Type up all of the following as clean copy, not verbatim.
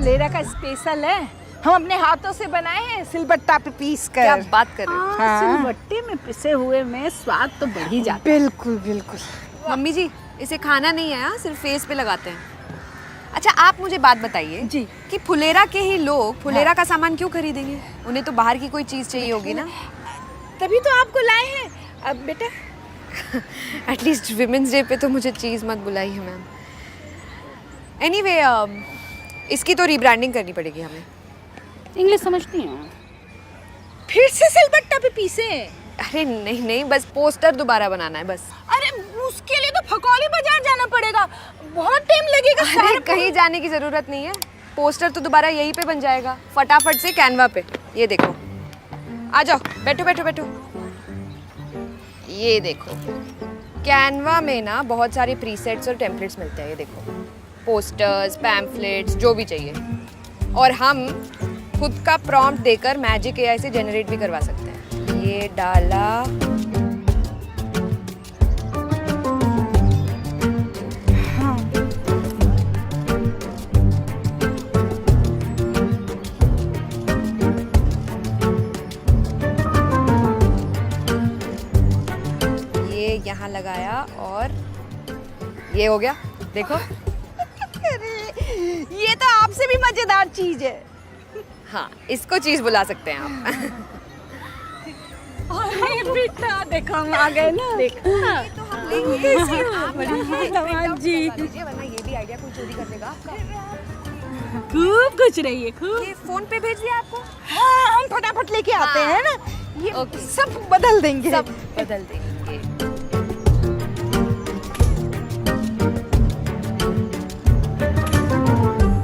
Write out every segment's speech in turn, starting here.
फुलेरा का स्पेशल है, हम अपने हाथों से बनाए हैं सिलबट्टा पे पीस कर। क्या बात कर रहे हो? हाँ। सिलबट्टे में पिसे हुए में स्वाद तो बढ़ ही जाता बिल्कुल बिल्कुल। मम्मी जी इसे खाना नहीं है, सिर्फ फेस पे लगाते हैं। अच्छा आप मुझे बात बताइए जी। कि फुलेरा के ही लोग फुलेरा का सामान क्यों खरीदेंगे? उन्हें तो बाहर की कोई चीज़ चाहिए होगी ना। तभी तो आपको लाए हैं। अब बेटा एटलीस्ट विमेंस डे पे तो मुझे चीज़ मत बुलाइए मैम। एनीवे इसकी तो रीब्रांडिंग करनी पड़ेगी हमें। इंग्लिश समझती हैं? फिर से सिलबट्टा पे पीसे? अरे नहीं नहीं, बस पोस्टर दोबारा बनाना है बस। अरे उसके लिए तो फकौली बाजार जाना पड़ेगा, बहुत टाइम लगेगा। अरे कहीं जाने की ज़रूरत नहीं है, पोस्टर तो दोबारा यहीं पे बन जाएगा फटाफट से कैनवा पे। ये देखो, आ जाओ, बैठो बैठो बैठो। ये देखो कैनवा में ना बहुत सारे प्रीसेट्स और टेम्पलेट्स मिलते हैं। ये देखो पोस्टर्स, पैम्फलेट्स, जो भी चाहिए। और हम खुद का प्रॉम्प्ट देकर मैजिक एआई से जनरेट भी करवा सकते हैं। ये डाला, ये यहाँ लगाया और ये हो गया। देखो ये तो आपसे भी मजेदार चीज है। हाँ, इसको चीज़ बुला सकते हैं आप। अरे बेटा देखो हम आ गए ना। देखो तो हम लेंगे जी, वरना ये भी आइडिया कोई चोरी कर देगा आपका। खूब कुछ रही है, खूब। ये फोन पे भेज दिया आपको? हाँ हम फटाफट लेके आते हाँ। हैं ना, ये ओके। सब बदल देंगे। सब बदल देंगे।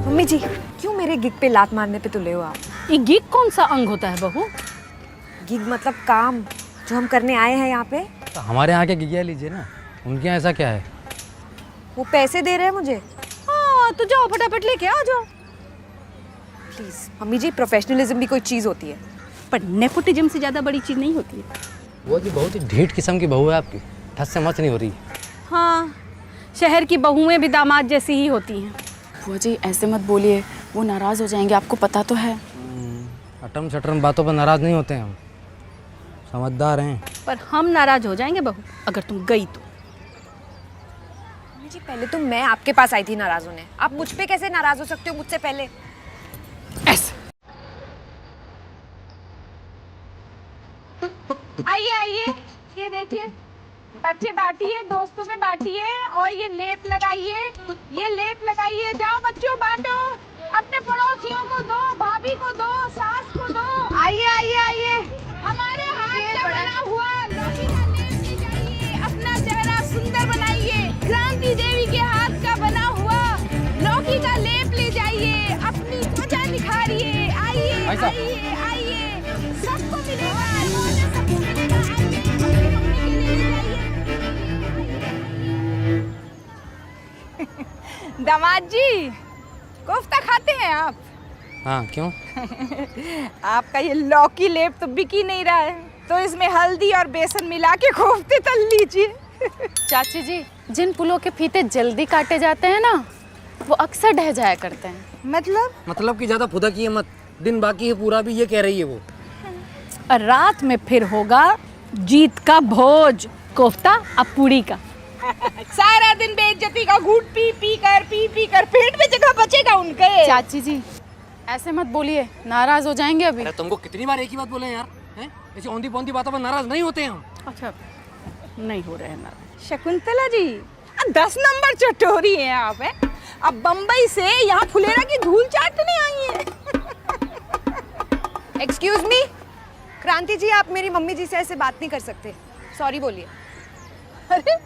मम्मी जी क्यों मेरे गिग पे लात मारने पे तुले हो आप? ये गिग कौन सा अंग होता है बहू? गिग मतलब काम जो हम करने आए हैं यहाँ पे। तो हमारे यहाँ के गिगिया लीजिए ना, उनके यहाँ ऐसा क्या है? वो पैसे दे रहे हैं मुझे। हाँ तो जाओ फटाफट लेके आ जाओ। प्लीज मम्मी जी, प्रोफेशनलिज्म भी कोई चीज़ होती है। पर नेपोटिज्म से ज्यादा बड़ी चीज नहीं होती है। वो जी बहुत ही ढीठ किस्म की बहू है आपकी, ठस से मत नहीं हो रही। हाँ, शहर की बहुएं भी दामाद जैसी ही होती हैं। बुआ जी ऐसे मत बोलिए, वो नाराज़ हो जाएंगे, आपको पता तो है। अटम शटरम बातों पर नाराज नहीं होते हैं हम, समझदार हैं। पर हम नाराज हो जाएंगे बहू अगर तुम गई तो। मम्मी जी पहले तो मैं आपके पास आई थी नाराज होने, आप मुझ पे कैसे नाराज हो सकते हो मुझसे पहले? ऐसे आइए आइए, ये देखिए बच्चे बांटिए, दोस्तों में बांटिए और ये लेप लगाइए, ये लेप लगाइए। जाओ बच्चों बांटो, अपने पड़ोसियों को दो, भाभी को दो, सास को दो। आइए आइए आइए, हमारे हाथ का बना हुआ लौकी का लेप ले जाइए, अपना चेहरा सुंदर बनाइए। क्रांति देवी के हाथ का बना हुआ लौकी का लेप ले जाइए, अपनी त्वचा निखारिए। आइए आइए आइए, सबको मिलेगा, सबको मिलेगा। आइए, अपनी मम्मी के लिए ले जाइए। दामाद जी कोफ्ता खाते हैं आप? हाँ क्यों? आपका ये लौकी लेप तो बिक ही नहीं रहा है, तो इसमें हल्दी और बेसन मिला के कोफ्ते तल लीजिए। चाची जी, जिन पुलों के फीते जल्दी काटे जाते हैं ना, वो अक्सर ढह जाया करते हैं। मतलब कि ज़्यादा फुदा किए मत, दिन बाकी है पूरा भी, ये कह रही है वो। और रात में फिर होगा जीत का भोज, कोफ्ता और पूड़ी का। सारा दिन बेइज्जती का घूट पी पी कर पेट में जगह बचेगा उनके। चाची जी ऐसे मत बोलिए, नाराज़ हो जाएंगे अभी। अरे तुमको कितनी बार एक ही बात बोले यार, हैं? ऐसी औंधी पौंधी बातों पर नाराज नहीं होते हैं हम। अच्छा नहीं हो रहे हैं नाराज। शकुंतला जी 10 नंबर चटोरी हैं आप, हैं? अब बम्बई से यहाँ फुलेरा की धूल चाटने आई हैं। एक्सक्यूज मी, क्रांति जी आप मेरी मम्मी जी से ऐसे बात नहीं कर सकते, सॉरी बोलिए। अरे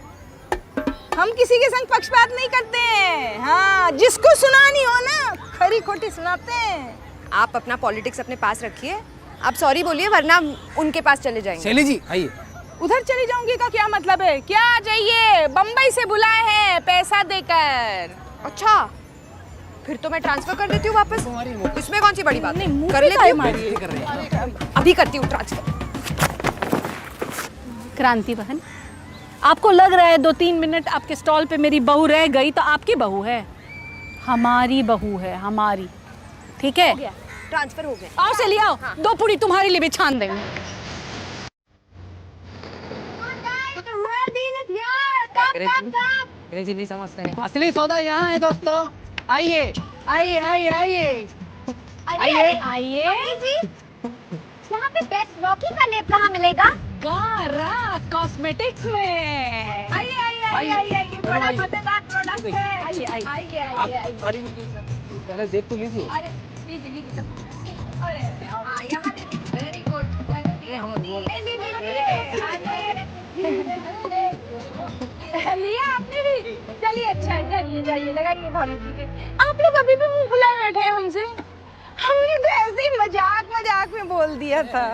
हम किसी के संग पक्षपात नहीं करते हैं। हाँ, जिसको सुनानी हो ना खरी खोटी सुनाते हैं। आप अपना पॉलिटिक्स अपने पास रखिए, आप सॉरी बोलिए वरना उनके पास चले जाएंगे। शैली जी आइए। उधर चली जाऊंगी का क्या मतलब है? क्या चाहिए? बम्बई से बुलाए हैं पैसा देकर। अच्छा फिर तो मैं ट्रांसफर कर देती हूँ वापस, इसमें कौन सी बड़ी बात है? मुंह कर पे लेती काहे हूँ, मारी? कर रहे हैं। अभी करती हूँ ट्रांसफर। क्रांति बहन, आपको लग रहा है 2-3 मिनट आपके स्टॉल पे मेरी बहू रह गई तो आपकी बहू है? हमारी बहू है, हमारी। ठीक है? ट्रांसफर हो गया। आओ से ले आओ, 2 पूरी तुम्हारे लिए भी छान देंगे। अंग्रेजी नहीं समझते हैं। असली सौदा यहाँ है दोस्तों, आइए आइए आइए आइए आइए आइए। यहाँ पे बेस्ट लॉकी का लेप कहाँ मिलेगा? गारा कॉस्मेटिक्स में। आइए आइए आइए आइए, बड़ा मजेदार प्रोडक्ट है। आइए आइए आइए आइए। पहले देख तो लीजिए। अरे लीजिए लीजिए। अरे यहाँ वेरी गुड। लिया आपने भी? चलिए अच्छा है, चलिए जाइए लगाइए पॉलिसी। आप लोग अभी भी मुंह फुलाए बैठे हैं हमसे। हमने तो ऐसे ही मजाक में बोल दिया था।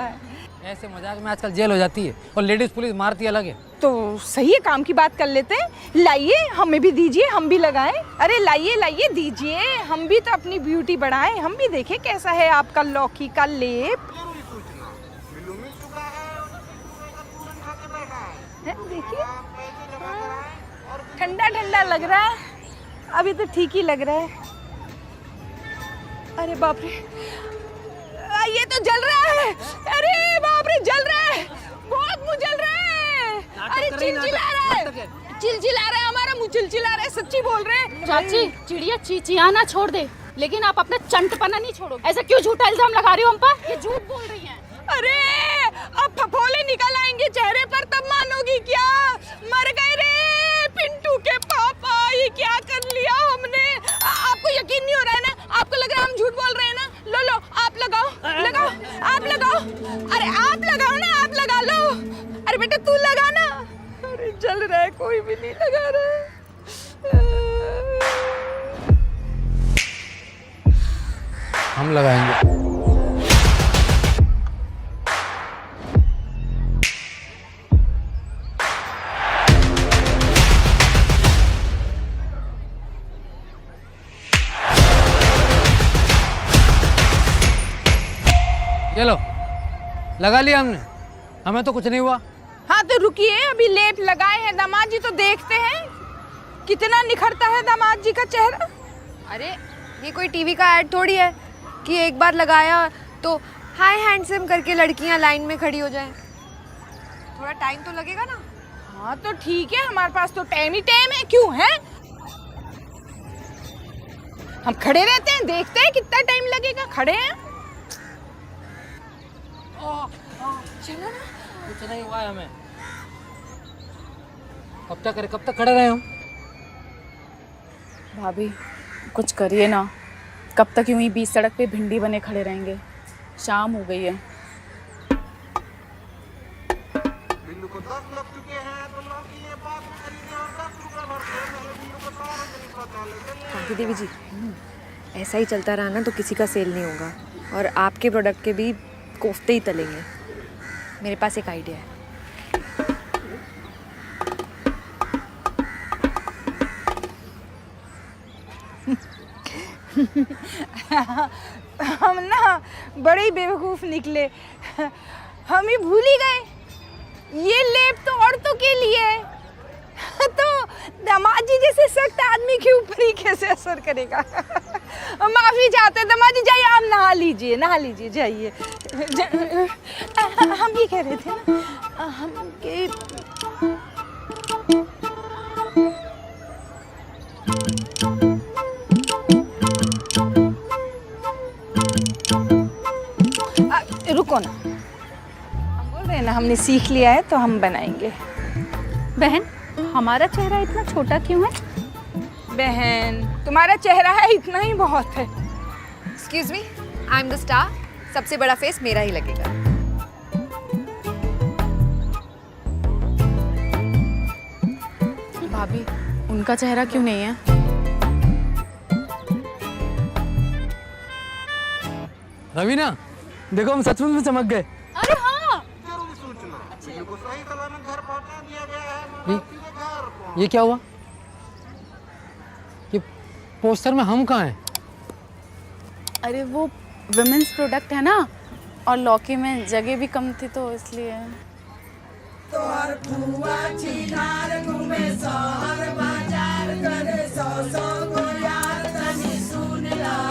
ऐसे मजाक में आजकल जेल हो जाती है और लेडीज पुलिस मारती अलग है। तो सही है, काम की बात कर लेते हैं। लाइए हमें भी दीजिए, हम भी लगाएं। अरे लाइए लाइए दीजिए, हम भी तो अपनी ब्यूटी बढ़ाएं, हम भी देखें कैसा है आपका लौकी का लेप। देखिए ठंडा ठंडा लग रहा है, अभी तो ठीक ही लग रहा है। अरे बाप रे, ये तो जल रहा है। अरे बाप रे, जल रहा है, बहुत मुंह जल रहा है। अरे चिलचिला रहा है, चिलचिला रहा है, हमारा मुंह चिलचिला रहा है, सच्ची बोल रहे हैं। चाची चिड़िया चिचियाना छोड़ दे, लेकिन आप अपना चंटपना नहीं छोड़ोगे। ऐसा क्यों झूठा इल्जाम लगा रही हो हम पर? ये झूठ बोल रही हैं। अरे अब फफोले निकल आएंगे चेहरे पर, तब मानोगी क्या? मर गए रे पिंटू के पापा, ये क्या कर लिया हमने? आपको यकीन नहीं हो रहा है ना? आपको लग रहा है हम झूठ बोल रहे हैं ना? लो लो आप लगाओ, लगाओ आप लगाओ। अरे आप लगाओ ना, आप लगा लो। अरे बेटा तू लगा ना। अरे जल रहा है, कोई भी नहीं लगा रहा है। हम लगाएंगे। चलो लगा लिया हमने, हमें तो कुछ नहीं हुआ। हाँ तो रुकिए, अभी लेप लगाए हैं दामाद जी, तो देखते हैं कितना निखरता है दामाद जी का चेहरा। अरे ये कोई टीवी का ऐड थोड़ी है कि एक बार लगाया तो हाय हैंडसम करके लड़कियां लाइन में खड़ी हो जाएं। थोड़ा टाइम तो लगेगा ना। हाँ तो ठीक है, हमारे पास तो टाइम ही टाइम है, क्यों है? हम खड़े रहते हैं, देखते हैं कितना टाइम लगेगा। खड़े हैं। चलो ना। कुछ नहीं हुआ है हमें। कब तक करें, कब तक खड़े रहे हम? भाभी कुछ करिए ना, कब तक यूं ही बीच सड़क पे भिंडी बने खड़े रहेंगे? शाम हो गई है। कांति देवी जी, ऐसा ही चलता रहा ना तो किसी का सेल नहीं होगा, और आपके प्रोडक्ट के भी कोफ्ते ही तलेंगे। मेरे पास एक आइडिया है। हम ना बड़े ही बेवकूफ निकले, हम ही भूल ही गए ये लेप तो औरतों के लिए है। तो दामाद जी जैसे सख्त आदमी के ऊपर ही कैसे असर करेगा? माफी चाहते हैं दामाद जी, जाइए आप नहा लीजिए, नहा लीजिए जाइए। हम ये कह रहे थे ना, हम के रुको ना, हम बोल रहे हैं ना हमने सीख लिया है तो हम बनाएंगे। बहन, हमारा चेहरा इतना छोटा क्यों है? बहन तुम्हारा चेहरा है इतना ही बहुत है। Excuse me, I am the star, सबसे बड़ा फेस मेरा ही लगेगा। भाभी उनका चेहरा क्यों नहीं है? रवीना देखो, हम सचमुच में चमक गए। अरे हाँ, ये क्या हुआ? ये पोस्टर में हम कहाँ हैं? अरे वो विमेंस प्रोडक्ट है ना, और लौकी में जगह भी कम थी तो इसलिए।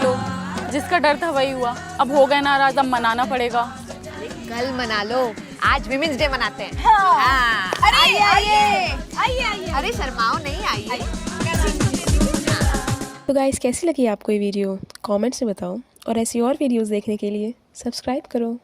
तो जिसका डर था वही हुआ। अब हो गए नाराज, अब मनाना पड़ेगा। कल मना लो, आज विमेंस डे मनाते हैं। हाँ। अरे आइए आइए आइए आइए। अरे शर्माओ नहीं, आइए। तो गाइस कैसी लगी आपको ये वीडियो कमेंट्स में बताओ और ऐसी और वीडियोस देखने के लिए सब्सक्राइब करो।